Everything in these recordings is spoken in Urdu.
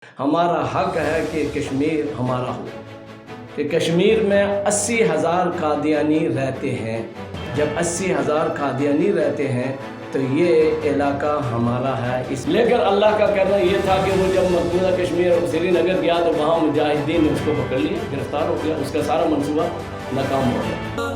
ہمارا حق ہے کہ کشمیر ہمارا ہو، کہ کشمیر میں 80,000 قادیانی رہتے ہیں۔ جب 80,000 قادیانی رہتے ہیں تو یہ علاقہ ہمارا ہے۔ لیکن اللہ کا کہنا یہ تھا کہ وہ جب مقبوضہ کشمیر اور سری نگر گیا تو وہاں مجاہدین نے اس کو پکڑ لیا، گرفتار ہو گیا، اس کا سارا منصوبہ ناکام ہو گیا۔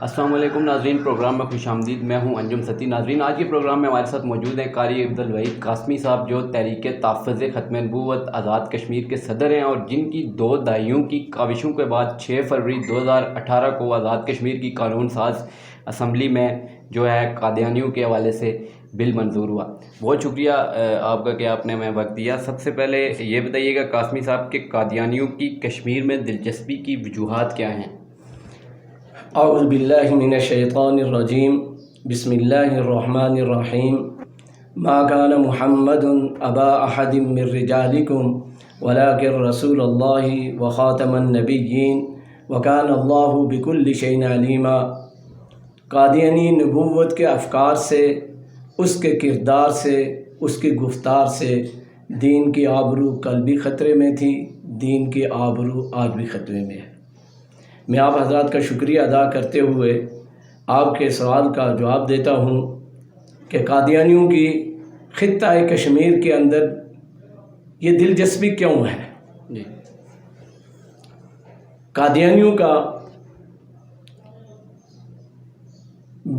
السلام علیکم ناظرین، پروگرام میں خوش آمدید۔ میں ہوں انجم ستی۔ ناظرین، آج کے پروگرام میں ہمارے ساتھ موجود ہیں قاری عبدالوحید قاسمی صاحب، جو تحریک تحفظ ختم نبوت آزاد کشمیر کے صدر ہیں اور جن کی 2 دہائیوں کی کاوشوں کے بعد 6 فروری 2018 کو آزاد کشمیر کی قانون ساز اسمبلی میں جو ہے قادیانیوں کے حوالے سے بل منظور ہوا۔ بہت شکریہ آپ کا کہ آپ نے ہمیں وقت دیا۔ سب سے پہلے یہ بتائیے گا قاسمی صاحب کہ قادیانیوں کی کشمیر میں دلچسپی کی وجوہات کیا ہیں؟ اعوذ باللہ من الشیطان الرجیم، بسم اللہ الرحمن الرحیم۔ ما کان محمد ابا احد من رجالکم ولکن رسول اللہ وخاتم النبیین وکان اللہ بکل شیء علیما۔ قادیانی نبوت کے افکار سے، اس کے کردار سے، اس کی گفتار سے دین کی آبرو کل بھی خطرے میں تھی، دین کی آبرو آج بھی خطرے میں ہے۔ میں آپ حضرات کا شکریہ ادا کرتے ہوئے آپ کے سوال کا جواب دیتا ہوں کہ قادیانیوں کی خطہ کشمیر کے اندر یہ دلچسپی کیوں ہے؟ جی، قادیانیوں کا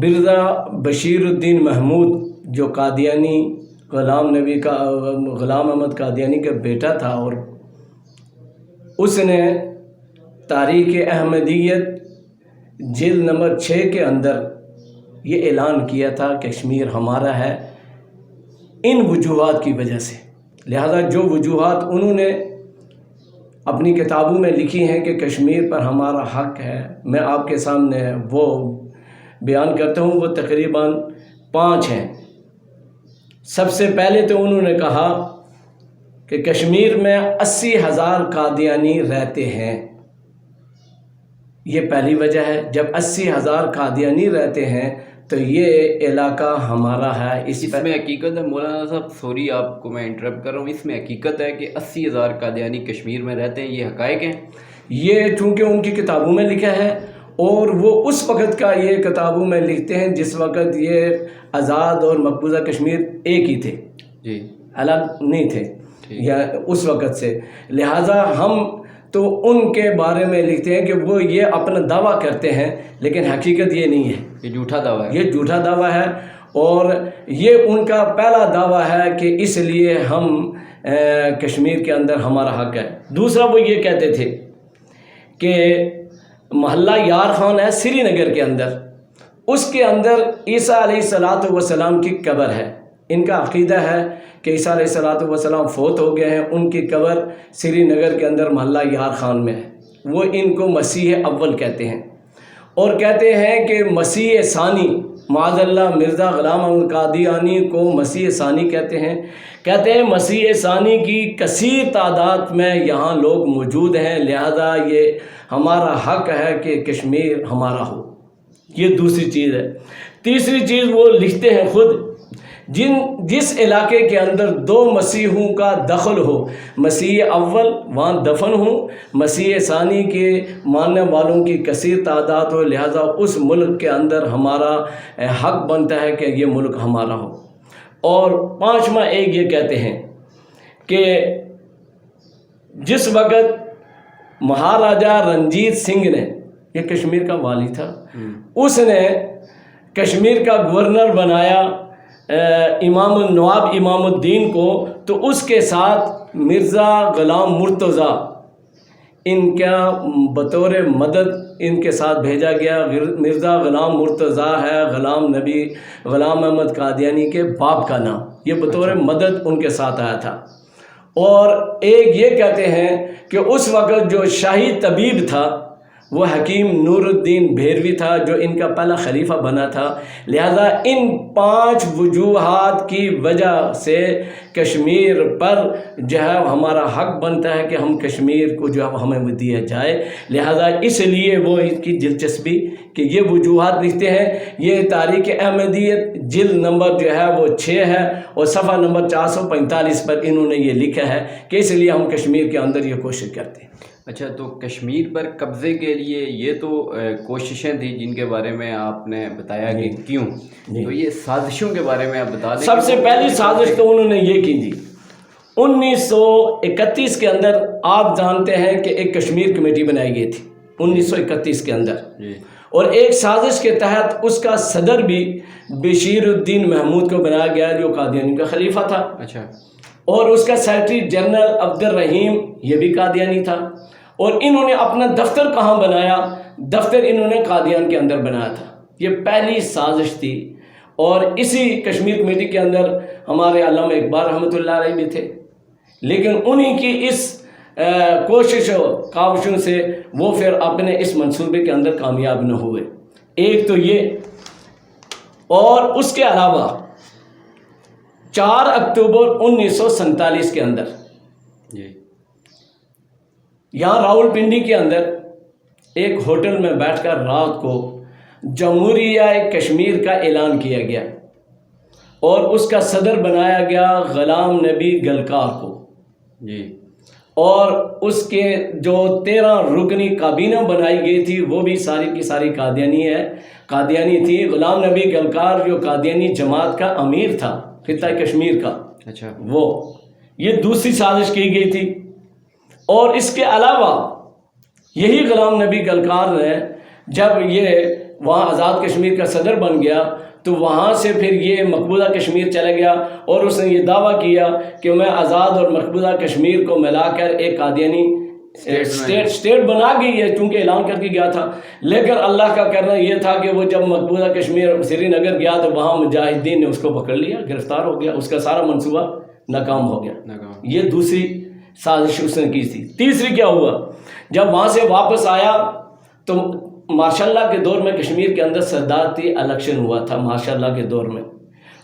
مرزا بشیر الدین محمود جو قادیانی غلام احمد قادیانی کا بیٹا تھا، اور اس نے تاریخ احمدیت جلد نمبر 6 کے اندر یہ اعلان کیا تھا کہ کشمیر ہمارا ہے ان وجوہات کی وجہ سے۔ لہذا جو وجوہات انہوں نے اپنی کتابوں میں لکھی ہیں کہ کشمیر پر ہمارا حق ہے، میں آپ کے سامنے وہ بیان کرتا ہوں۔ وہ تقریباً 5 ہیں۔ سب سے پہلے تو انہوں نے کہا کہ کشمیر میں 80,000 قادیانی رہتے ہیں۔ یہ پہلی وجہ ہے۔ جب 80,000 قادیانی رہتے ہیں تو یہ علاقہ ہمارا ہے۔ اس میں حقیقت ہے مولانا صاحب، سوری آپ کو میں انٹرپٹ کر رہا ہوں، اس میں حقیقت ہے کہ 80,000 قادیانی کشمیر میں رہتے ہیں، یہ حقائق ہیں؟ یہ چونکہ ان کی کتابوں میں لکھا ہے، اور وہ اس وقت کا یہ کتابوں میں لکھتے ہیں جس وقت یہ آزاد اور مقبوضہ کشمیر ایک ہی تھے، جی، الگ نہیں تھے یا اس وقت سے۔ لہٰذا ہم تو ان کے بارے میں لکھتے ہیں کہ وہ یہ اپنا دعویٰ کرتے ہیں، لیکن حقیقت یہ نہیں ہے، یہ جھوٹا دعویٰ ہے، یہ جھوٹا دعویٰ ہے۔ اور یہ ان کا پہلا دعویٰ ہے کہ اس لیے ہم کشمیر کے اندر ہمارا حق ہے۔ دوسرا وہ یہ کہتے تھے کہ محلہ یار خان ہے سری نگر کے اندر، اس کے اندر عیسیٰ علیہ السلام کی قبر ہے۔ ان کا عقیدہ ہے کہ عیسیٰ علیہ السلام فوت ہو گئے ہیں، ان کی قبر سری نگر کے اندر محلہ یار خان میں ہے۔ وہ ان کو مسیح اول کہتے ہیں، اور کہتے ہیں کہ مسیح ثانی، معاذ اللہ مرزا غلام احمد قادیانی کو مسیح ثانی کہتے ہیں۔ کہتے ہیں مسیح ثانی کی کثیر تعداد میں یہاں لوگ موجود ہیں، لہذا یہ ہمارا حق ہے کہ کشمیر ہمارا ہو۔ یہ دوسری چیز ہے۔ تیسری چیز وہ لکھتے ہیں خود، جس علاقے کے اندر 2 مسیحوں کا دخل ہو، مسیح اول وہاں دفن ہوں، مسیح ثانی کے ماننے والوں کی کثیر تعداد ہو، لہذا اس ملک کے اندر ہمارا حق بنتا ہے کہ یہ ملک ہمارا ہو۔ اور 5واں ایک یہ کہتے ہیں کہ جس وقت مہاراجا رنجیت سنگھ نے، یہ کشمیر کا والی تھا، اس نے کشمیر کا گورنر بنایا امام النواب امام الدین کو، تو اس کے ساتھ مرزا غلام مرتضیٰ ان کا بطور مدد ان کے ساتھ بھیجا گیا۔ مرزا غلام مرتضیٰ ہے غلام احمد قادیانی کے باپ کا نام، یہ بطور مدد ان کے ساتھ آیا تھا۔ اور ایک یہ کہتے ہیں کہ اس وقت جو شاہی طبیب تھا وہ حکیم نور الدین بھیروی تھا جو ان کا پہلا خلیفہ بنا تھا. لہذا ان 5 وجوہات کی وجہ سے کشمیر پر جو ہے ہمارا حق بنتا ہے کہ ہم کشمیر کو جو ہے ہمیں دیا جائے. لہذا اس لیے وہ اس کی دلچسپی کہ یہ وجوہات لکھتے ہیں. یہ تاریخ احمدیت جلد نمبر جو ہے وہ 6 ہے اور صفحہ نمبر 445 پر انہوں نے یہ لکھا ہے کہ اس لیے ہم کشمیر کے اندر یہ کوشش کرتے ہیں. اچھا، تو کشمیر پر قبضے کے لیے یہ تو کوششیں تھیں جن کے بارے میں آپ نے بتایا کہ کیوں، تو یہ سازشوں کے بارے میں آپ بتا دیں. سب سے پہلی سازش تو انہوں نے یہ کی تھی 1931 کے اندر. آپ جانتے ہیں کہ ایک کشمیر کمیٹی بنائی گئی تھی 1931 کے اندر، اور ایک سازش کے تحت اس کا صدر بھی بشیر الدین محمود کو بنایا گیا جو قادیانی کا خلیفہ تھا. اچھا. اور اس کا سیکرٹری جنرل عبد الرحیم یہ بھی قادیانی تھا. اور انہوں نے اپنا دفتر کہاں بنایا؟ دفتر انہوں نے قادیان کے اندر بنایا تھا. یہ پہلی سازش تھی. اور اسی کشمیر کمیٹی کے اندر ہمارے علامہ اقبال رحمۃ اللہ علیہ بھی تھے، لیکن انہی کی اس کوشش و کاوشوں سے وہ پھر اپنے اس منصوبے کے اندر کامیاب نہ ہوئے. ایک تو یہ، اور اس کے علاوہ 4 اکتوبر 1947 کے اندر یہاں راول پنڈی کے اندر ایک ہوٹل میں بیٹھ کر رات کو جمہوریہ کشمیر کا اعلان کیا گیا اور اس کا صدر بنایا گیا غلام نبی گلکار کو. اور اس کے جو 13 رکنی کابینہ بنائی گئی تھی وہ بھی ساری کی ساری قادیانی تھی. غلام نبی گلکار جو قادیانی جماعت کا امیر تھا خطہ کشمیر کا. اچھا. وہ یہ دوسری سازش کی گئی تھی. اور اس کے علاوہ یہی غلام نبی گلکار نے جب یہ وہاں آزاد کشمیر کا صدر بن گیا تو وہاں سے پھر یہ مقبوضہ کشمیر چلا گیا اور اس نے یہ دعویٰ کیا کہ میں آزاد اور مقبوضہ کشمیر کو ملا کر ایک قادیانی اسٹیٹ بنا گئی ہے، چونکہ اعلان کر کے گیا تھا. لیکن اللہ کا کرنا یہ تھا کہ وہ جب مقبوضہ کشمیر سری نگر گیا تو وہاں مجاہدین نے اس کو پکڑ لیا، گرفتار ہو گیا، اس کا سارا منصوبہ ناکام ہو گیا. یہ دوسری سازش اس نے کی تھی. تیسری کیا ہوا، جب وہاں سے واپس آیا تو ماشاء اللہ کے دور میں کشمیر کے اندر صدارتی الیکشن ہوا تھا. ماشاء اللہ کے دور میں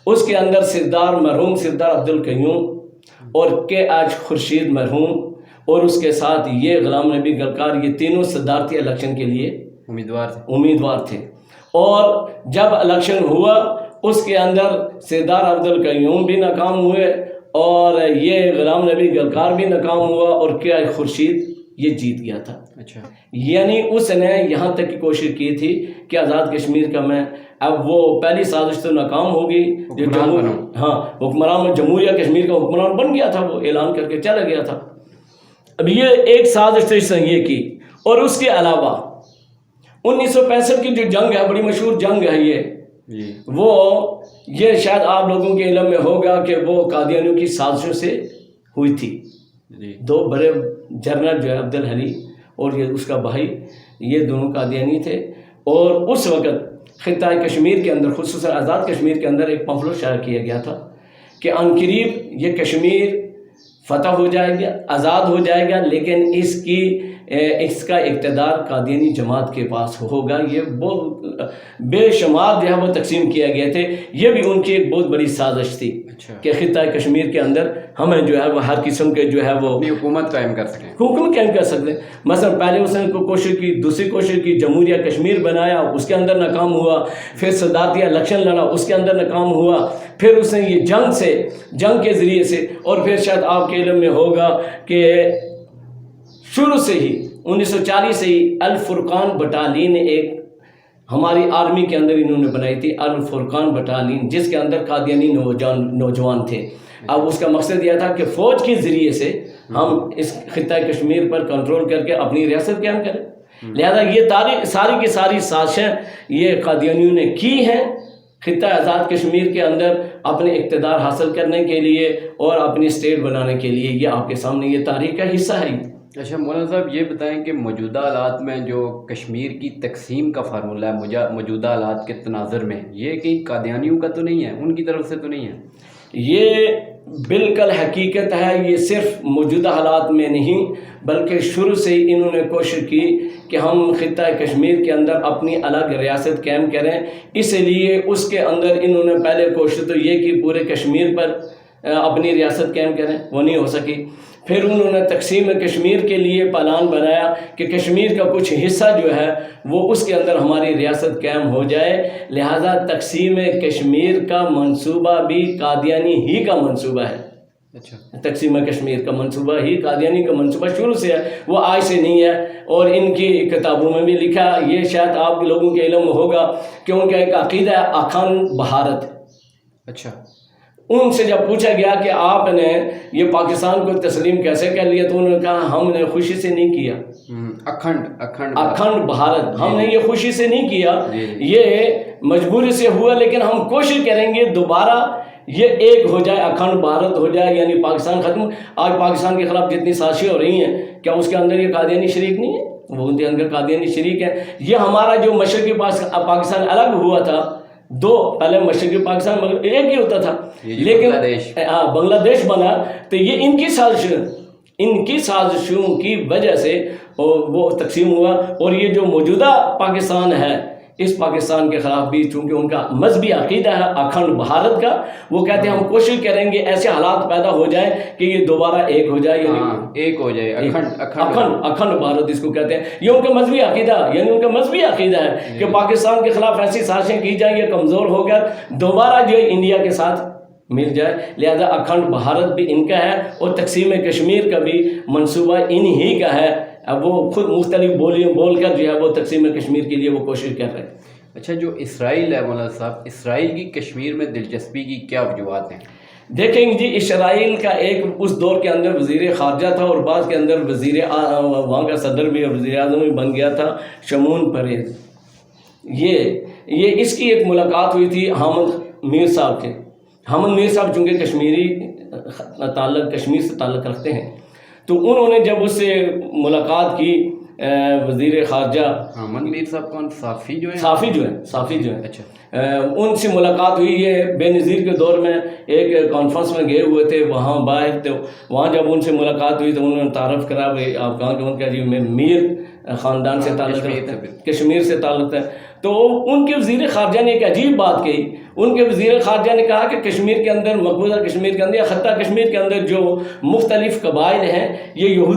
اس کے اندر مرحوم سردار عبد القیوم اور KH خورشید مرحوم اور اس کے ساتھ یہ غلام نبی گلکار، یہ تینوں صدارتی الیکشن کے لیے امیدوار تھے. اور جب الیکشن ہوا اس کے اندر سردار عبد القیوم بھی ناکام ہوئے اور یہ غلام نبی گلکار بھی ناکام ہوا اور KH خورشید یہ جیت گیا تھا. اچھا. یعنی اس نے یہاں تک کی کوشش کی تھی کہ آزاد کشمیر کا میں اب وہ پہلی سازش تو ناکام ہوگی، حکمران جمہوریہ کشمیر کا حکمران بن گیا تھا، وہ اعلان کر کے چلا گیا تھا. اب یہ ایک سازش تو اس نے یہ کی. اور اس کے علاوہ 1965 کی جو جنگ ہے، بڑی مشہور جنگ ہے وہ یہ شاید آپ لوگوں کے علم میں ہوگا کہ وہ قادیانیوں کی سازشوں سے ہوئی تھی. 2 بڑے جنرل جو ہے عبد الحلی اور یہ اس کا بھائی، یہ دونوں قادیانی تھے. اور اس وقت خطہ کشمیر کے اندر خصوصاً آزاد کشمیر کے اندر ایک پمفلٹ شائع کیا گیا تھا کہ عنقریب یہ کشمیر فتح ہو جائے گا، آزاد ہو جائے گا، لیکن اس کا اقتدار قادیانی جماعت کے پاس ہوگا. یہ بہت بے شمار جو ہے وہ تقسیم کیا گئے تھے. یہ بھی ان کی ایک بہت بڑی سازش تھی کہ خطہ کشمیر کے اندر ہمیں جو ہے وہ ہر قسم کے جو ہے وہ حکومت قائم کر سکیں. حکومت قائم کر سکتے. مثلا پہلے اس نے کوشش کی، دوسری کوشش کی، جمہوریہ کشمیر بنایا، اس کے اندر ناکام ہوا. پھر صدارتی الیکشن لڑا، اس کے اندر ناکام ہوا. پھر اس نے یہ جنگ کے ذریعے سے، اور پھر شاید آپ کے علم میں ہوگا کہ شروع سے ہی 1940 سے ہی الفرقان بٹالین ایک ہماری آرمی کے اندر انہوں نے بنائی تھی، الفرقان بٹالین، جس کے اندر قادیانی نوجوان تھے. اب اس کا مقصد یہ تھا کہ فوج کے ذریعے سے ہم اس خطہ کشمیر پر کنٹرول کر کے اپنی ریاست قائم کریں. لہذا یہ ساری کی ساری سازشیں یہ قادیانیوں نے کی ہیں خطہ آزاد کشمیر کے اندر اپنے اقتدار حاصل کرنے کے لیے اور اپنی اسٹیٹ بنانے کے لیے. یہ آپ کے سامنے یہ تاریخ کا حصہ ہے. اچھا مولانا صاحب، یہ بتائیں کہ موجودہ حالات میں جو کشمیر کی تقسیم کا فارمولہ ہے موجودہ حالات کے تناظر میں، یہ کہیں قادیانیوں کا تو نہیں ہے، ان کی طرف سے تو نہیں ہے؟ یہ بالکل حقیقت ہے، یہ صرف موجودہ حالات میں نہیں بلکہ شروع سے ہی انہوں نے کوشش کی کہ ہم خطہ کشمیر کے اندر اپنی الگ ریاست قائم کریں۔ اس لیے اس کے اندر انہوں نے پہلے کوشش تو یہ کی پورے کشمیر پر اپنی ریاست قائم کریں، وہ نہیں ہو سکی۔ پھر انہوں نے تقسیم کشمیر کے لیے پلان بنایا کہ کشمیر کا کچھ حصہ جو ہے وہ اس کے اندر ہماری ریاست قائم ہو جائے، لہذا تقسیم کشمیر کا منصوبہ بھی قادیانی ہی کا منصوبہ ہے۔ اچھا، تقسیم کشمیر کا منصوبہ ہی قادیانی کا منصوبہ شروع سے ہے، وہ آج سے نہیں ہے، اور ان کی کتابوں میں بھی لکھا، یہ شاید آپ لوگوں کے علم ہوگا کہ ان کا ایک عقیدہ ہے اخند بھارت۔ اچھا، ان سے جب پوچھا گیا کہ آپ نے یہ پاکستان کو تسلیم کیسے کر لیا تو انہوں نے کہا ہم نے خوشی سے نہیں کیا، اکھنڈ بھارت ہم نے یہ خوشی سے نہیں کیا، یہ مجبوری سے ہوا، لیکن ہم کوشش کریں گے دوبارہ یہ ایک ہو جائے، اکھنڈ بھارت ہو جائے، یعنی پاکستان ختم۔ آج پاکستان کے خلاف جتنی سازشیں ہو رہی ہیں، کیا اس کے اندر یہ قادیانی شریک نہیں ہے؟ وہ ان کے اندر قادیانی شریک ہے۔ یہ ہمارا جو مشرقی پاکستان الگ ہوا تھا، دو پہلے مشرقی پاکستان مگر ایک ہی ہوتا تھا، لیکن بنگلہ دیش بنا، تو یہ ان کی سازشوں کی وجہ سے وہ تقسیم ہوا۔ اور یہ جو موجودہ پاکستان ہے، اس پاکستان کے خلاف بھی چونکہ ان کا مذہبی عقیدہ ہے اکھنڈ بھارت کا، وہ کہتے ہیں ہم کوشش کریں گے ایسے حالات پیدا ہو جائیں کہ یہ دوبارہ ایک ہو جائے، یعنی ایک ہو جائے، اکھنڈ بھارت اس کو کہتے ہیں۔ یہ ان کا مذہبی عقیدہ، یعنی ان کا مذہبی عقیدہ ہے کہ پاکستان کے خلاف ایسی سازشیں کی جائیں، یہ کمزور ہو کر دوبارہ جو انڈیا کے ساتھ مل جائے، لہذا اکھنڈ بھارت بھی ان کا ہے، اور تقسیم کشمیر کا بھی منصوبہ انہی کا ہے۔ اب وہ خود مختلف بولیاں بول کر جو ہے وہ تقسیم کشمیر کے لیے وہ کوشش کر رہے ہیں۔ اچھا، جو اسرائیل ہے مولانا صاحب، اسرائیل کی کشمیر میں دلچسپی کی کیا وجوہات ہیں؟ دیکھیں جی، اسرائیل کا ایک اس دور کے اندر وزیر خارجہ تھا، اور بعد کے اندر وہاں کا صدر بھی اور وزیر اعظم بھی بن گیا تھا، شمعون پریز۔ یہ اس کی ایک ملاقات ہوئی تھی حامد میر صاحب کے۔ حامد میر صاحب چونکہ کشمیر سے تعلق رکھتے ہیں، تو انہوں نے جب اس سے ملاقات کی وزیر خارجہ حامد میر صاحب کون؟ صافی جو ہیں اچھا، ان سے ملاقات ہوئی۔ یہ بے نظیر کے دور میں ایک کانفرنس میں گئے ہوئے تھے وہاں باہر، تو وہاں جب ان سے ملاقات ہوئی تو انہوں نے تعارف کرا، بھائی آپ کہاں کہ ان کا جی میں میر خاندان سے تعلق ہے، کشمیر سے تعلق ہے۔ تو ان کے وزیر خارجہ نے ایک عجیب بات کہی، ان کے وزیر خارجہ نے کہا کہ کشمیر کے اندر، مقبوضہ کشمیر کے اندر یا خطہ کشمیر کے اندر جو مختلف قبائل ہیں، یہ وہ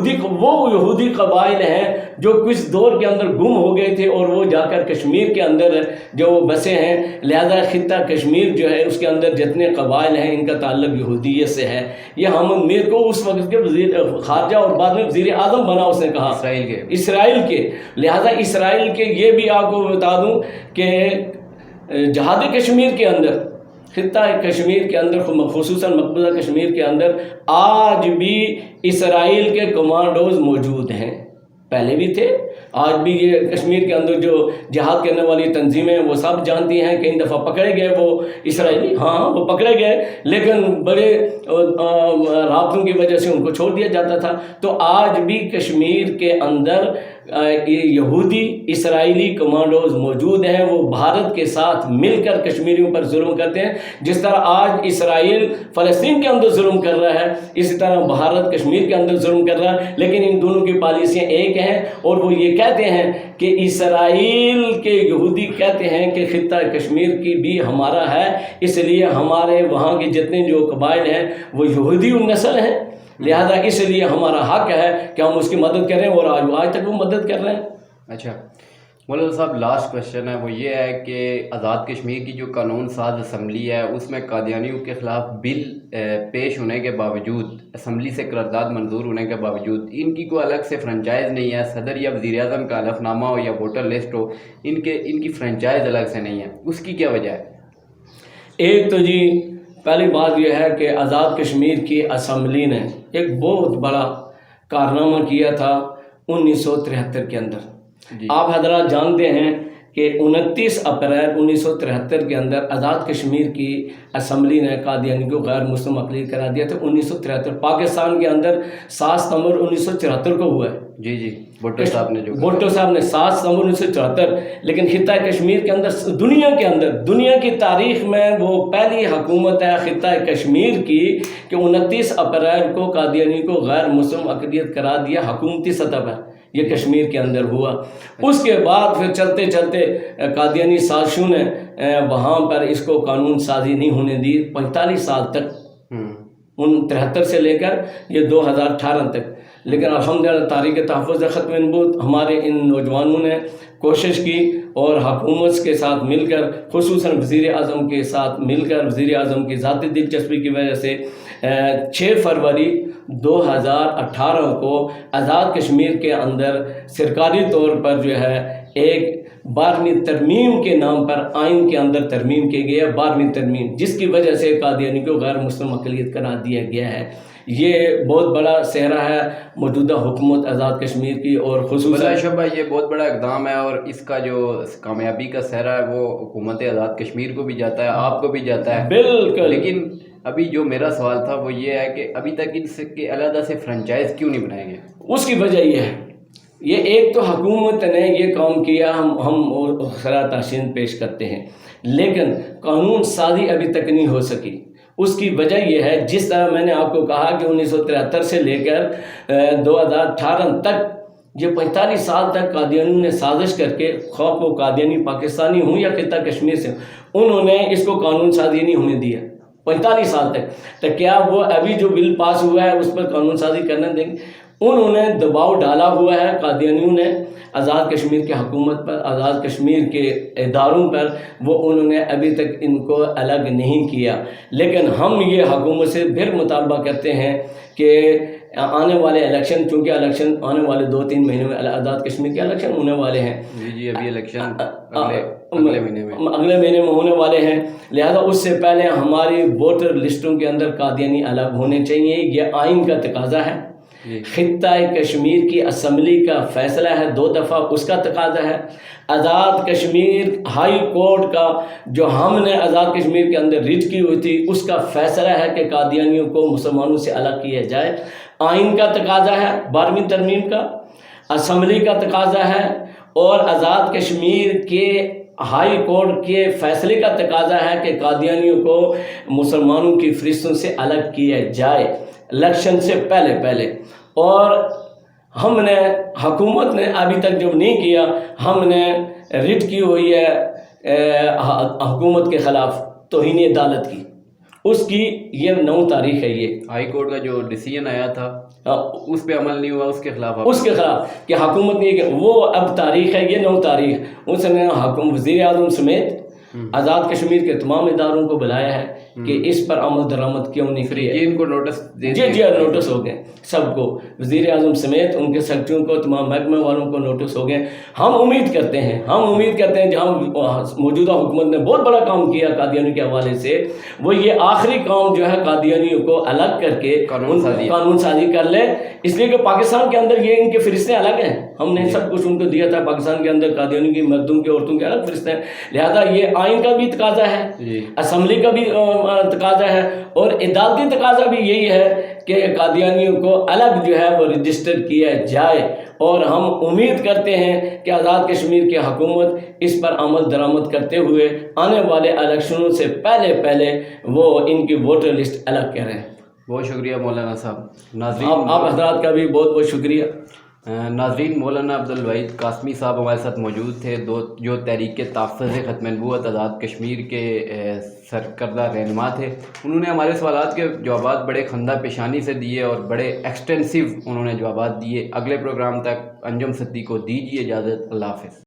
یہودی قبائل ہیں جو کچھ دور کے اندر گم ہو گئے تھے، اور وہ جا کر کشمیر کے اندر جو بسے ہیں، لہذا خطہ کشمیر جو ہے اس کے اندر جتنے قبائل ہیں ان کا تعلق یہودیت سے ہے۔ یہ حامد میر کو اس وقت کے وزیر خارجہ اور بعد میں وزیر اعظم بنا، اس نے کہا اسرائیل کے، لہذا اسرائیل کے یہ بھی آپ کو بتا دوں کہ جہاد کشمیر کے اندر، خطہ کشمیر کے اندر، خصوصاً مقبوضہ کشمیر کے اندر آج بھی اسرائیل کے کمانڈوز موجود ہیں، پہلے بھی تھے، آج بھی یہ کشمیر کے اندر جو جہاد کرنے والی تنظیمیں وہ سب جانتی ہیں کہ ان دفعہ پکڑے گئے وہ اسرائیلی، ہاں وہ پکڑے گئے، لیکن بڑے رابطوں کی وجہ سے ان کو چھوڑ دیا جاتا تھا۔ تو آج بھی کشمیر کے اندر یہودی اسرائیلی کمانڈوز موجود ہیں، وہ بھارت کے ساتھ مل کر کشمیریوں پر ظلم کرتے ہیں۔ جس طرح آج اسرائیل فلسطین کے اندر ظلم کر رہا ہے، اسی طرح بھارت کشمیر کے اندر ظلم کر رہا ہے، لیکن ان دونوں کی پالیسیاں ایک ہیں، اور وہ یہ کہتے ہیں کہ اسرائیل کے یہودی کہتے ہیں کہ خطہ کشمیر کی بھی ہمارا ہے، اس لیے ہمارے وہاں کے جتنے جو قبائل ہیں وہ یہودی نسل ہیں، لہذا اس لیے ہمارا حق ہے کہ ہم اس کی مدد کریں، اور آج تک وہ مدد کر رہے ہیں۔ اچھا مولانا صاحب، لاسٹ کوشچن ہے، وہ یہ ہے کہ آزاد کشمیر کی جو قانون ساز اسمبلی ہے اس میں قادیانیوں کے خلاف بل پیش ہونے کے باوجود، اسمبلی سے قرارداد منظور ہونے کے باوجود ان کی کوئی الگ سے فرنچائز نہیں ہے، صدر یا وزیر اعظم کا حلف نامہ ہو یا ووٹر لسٹ ہو، ان کی فرنچائز الگ سے نہیں ہے، اس کی کیا وجہ ہے؟ ایک تو جی پہلی بات یہ ہے کہ آزاد کشمیر کی اسمبلی نے ایک بہت بڑا کارنامہ کیا تھا 1973 کے اندر۔ آپ حضرات جانتے ہیں کہ 29 اپریل 1973 کے اندر آزاد کشمیر کی اسمبلی نے قادیانی کو غیر مسلم اقلیت قرار دیا تھا. 1973 پاکستان کے اندر 7 ستمبر 1974 کو ہوا ہے. جی بھٹو صاحب نے بھٹو صاحب نے 7 ستمبر 1974. لیکن خطہ کشمیر کے اندر دنیا کی تاریخ میں وہ پہلی حکومت ہے خطہ کشمیر کی کہ 29 اپریل کو قادیانی کو غیر مسلم اقلیت قرار دیا حکومتی سطح پر. یہ کشمیر کے اندر ہوا. اس کے بعد پھر چلتے چلتے قادیانی سازشوں نے وہاں پر اس کو قانون سازی نہیں ہونے دی 45 سال تک، 73 سے لے کر یہ 2018 تک. لیکن الحمدللہ تحریک تحفظ ختم نبوت ہمارے ان نوجوانوں نے کوشش کی اور حکومت کے ساتھ مل کر، خصوصاً وزیر اعظم کے ساتھ مل کر، وزیر اعظم کی ذاتی دلچسپی کی وجہ سے 6 فروری 2018 کو آزاد کشمیر کے اندر سرکاری طور پر جو ہے ایک 12ویں ترمیم کے نام پر آئین کے اندر ترمیم کی گئی ہے. 12ویں ترمیم جس کی وجہ سے قادیانی کو غیر مسلم اقلیت قرار دیا گیا ہے. یہ بہت بڑا صحرا ہے موجودہ حکومت آزاد کشمیر کی، اور خصوصاً شبہ یہ بہت بڑا اقدام ہے، اور اس کا جو کامیابی کا صحرا ہے وہ حکومت آزاد کشمیر کو بھی جاتا ہے، آپ کو بھی جاتا ہے. بالکل. لیکن ابھی جو میرا سوال تھا وہ یہ ہے کہ ابھی تک ان کے علیحدہ سے فرنچائز کیوں نہیں بنائے گئے؟ اس کی وجہ یہ ہے، یہ ایک تو حکومت نے یہ کام کیا، ہم خراج تحسین پیش کرتے ہیں، لیکن قانون سازی ابھی تک نہیں ہو سکی. اس کی وجہ یہ ہے، جس طرح میں نے آپ کو کہا کہ 1973 سے لے کر 2018 تک یہ 45 سال تک قادیانیوں نے سازش کر کے، خواہ وہ قادیانی پاکستانی ہوں یا خطہ کشمیر سے، انہوں نے اس کو قانون سازی نہیں ہونے دیا 45 سال تک. تو کیا وہ ابھی جو بل پاس ہوا ہے اس پر قانون سازی کرنے دیں گے؟ انہوں نے دباؤ ڈالا ہوا ہے قادیانیوں نے آزاد کشمیر کی حکومت پر، آزاد کشمیر کے اداروں پر، وہ انہوں نے ابھی تک ان کو الگ نہیں کیا. لیکن ہم یہ حکومت سے پھر مطالبہ کرتے ہیں کہ آنے والے الیکشن، چونکہ الیکشن آنے والے 2-3 مہینے میں آزاد کشمیر کے الیکشن ہونے والے ہیں. جی ابھی الیکشن اگلے مہینے میں ہونے والے ہیں، لہذا اس سے پہلے ہماری ووٹر لسٹوں کے اندر قادیانی الگ ہونے چاہیے. یہ آئین کا تقاضا ہے، خطہ کشمیر کی اسمبلی کا فیصلہ ہے، 2 دفعہ اس کا تقاضا ہے. آزاد کشمیر ہائی کورٹ کا جو ہم نے آزاد کشمیر کے اندر ریٹ کی ہوئی تھی اس کا فیصلہ ہے کہ قادیانیوں کو مسلمانوں سے الگ کیا جائے. آئین کا تقاضا ہے 12ویں ترمیم کا، اسمبلی کا تقاضا ہے، اور آزاد کشمیر کے ہائی کورٹ کے فیصلے کا تقاضا ہے کہ قادیانیوں کو مسلمانوں کی فہرستوں سے الگ کیا جائے الیکشن سے پہلے. اور ہم نے، حکومت نے ابھی تک جب نہیں کیا، ہم نے ریٹ کی ہوئی ہے حکومت کے خلاف توہین عدالت کی. اس کی یہ 9 تاریخ ہے. یہ ہائی کورٹ کا جو ڈیسیژن آیا تھا اس پہ عمل نہیں ہوا، اس کے خلاف کہ حکومت نے، وہ اب تاریخ ہے یہ 9 تاریخ. اس نے وزیر اعظم سمیت آزاد کشمیر کے تمام اداروں کو بلایا ہے کہ اس پر عمل درآمد کیوں نہیں کری ہے. ان کو نوٹس جی نوٹس ہو گئے سب کو، وزیر اعظم سمیت ان کے سیکرٹریوں کو، تمام محکمے والوں کو نوٹس ہو گئے. ہم امید کرتے ہیں جہاں موجودہ حکومت نے بہت بڑا کام کیا قادیانیوں کے حوالے سے، وہ یہ آخری کام جو ہے قادیانیوں کو الگ کر کے قانون سازی کر لے. اس لیے کہ پاکستان کے اندر یہ ان کے فہرستیں الگ ہیں، ہم نے سب کچھ ان کو دیا تھا. پاکستان کے اندر قادیانیوں کی، مردوں کی، عورتوں کی الگ فہرستیں ہیں. لہذا یہ آئین کا بھی تقاضا ہے، اسمبلی کا بھی تقاضا ہے، اور عدالتی تقاضا بھی یہی ہے کہ قادیانیوں کو الگ جو ہے وہ رجسٹر کیا جائے. اور ہم امید کرتے ہیں کہ آزاد کشمیر کی حکومت اس پر عمل درآمد کرتے ہوئے آنے والے الیکشنوں سے پہلے وہ ان کی ووٹر لسٹ الگ کریں. بہت شکریہ مولانا صاحب. ناظرین، آپ حضرات کا بھی بہت بہت شکریہ. ناظرین، مولانا عبدالوحید قاسمی صاحب ہمارے ساتھ موجود تھے، جو تحریک تحفظ ختم نبوت آزاد کشمیر کے سرکردہ رہنما تھے. انہوں نے ہمارے سوالات کے جوابات بڑے خندہ پیشانی سے دیے اور بڑے ایکسٹینسو انہوں نے جوابات دیے. اگلے پروگرام تک انجم ستی کو دیجیے اجازت. اللہ حافظ.